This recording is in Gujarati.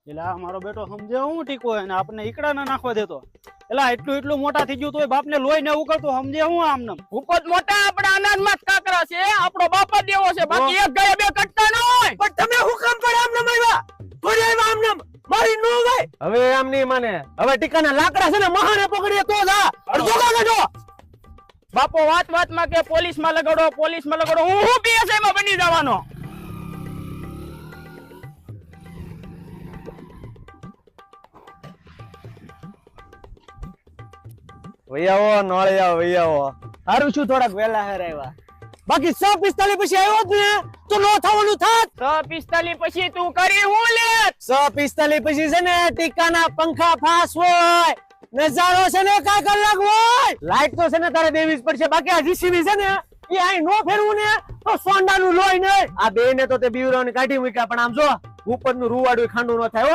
એટલે આ મારો બેટો સમજે હું ટીકો એને આપણે ઈકડા ના નાખવા દેતો. એટલે એટલું મોટા થઈ ગયું તોય બાપને લોહી ને ઉકળતું સમજે હું આમને. ભૂપત મોટા આપણા અનાજમાં જ કાકરા છે, આપણો બાપ જ એવો છે, બાકી એક ગયા બે કટતા ન હોય. પણ તમે હું કામ પર આમને માર્યા? થોડી આવ્યા આમને મારી નો ભાઈ. હવે આમ નહીં માને. હવે ટીકાના લાકડા છે ને મહાને પકડીએ તો જા. અડધો કાગજો. બાપો વાતમાં કે પોલીસમાં લગાડો, હું પીએસઆઈ માં બની જવાનો. વૈયાવો નોળિયા વૈયાવો. હારું શું થોડાક વેલા હેર આવ્યા. બાકી 6:45 પછી આવ્યો જ ને તો નો થવાનું થાત. 6:45 પછી તું કરી હું લે? 6:45 પછી છે ને ટીકાના પંખા ફાસ હોય, નજારો છે ને કાંઈક અલગ હોય. લાઈટ તો છે ને તારે દેવી જ પડશે, બાકી આ જીસીબી છે ને એ આઈ નો ફેરવું ને તો સોંડાનું લોહી નહીં. આ બે ને તો તે બીવરાની કાઢી મૂક્યા, પણ આમ જો ઉપરનું રૂવાડું ખાંડું ન થાય.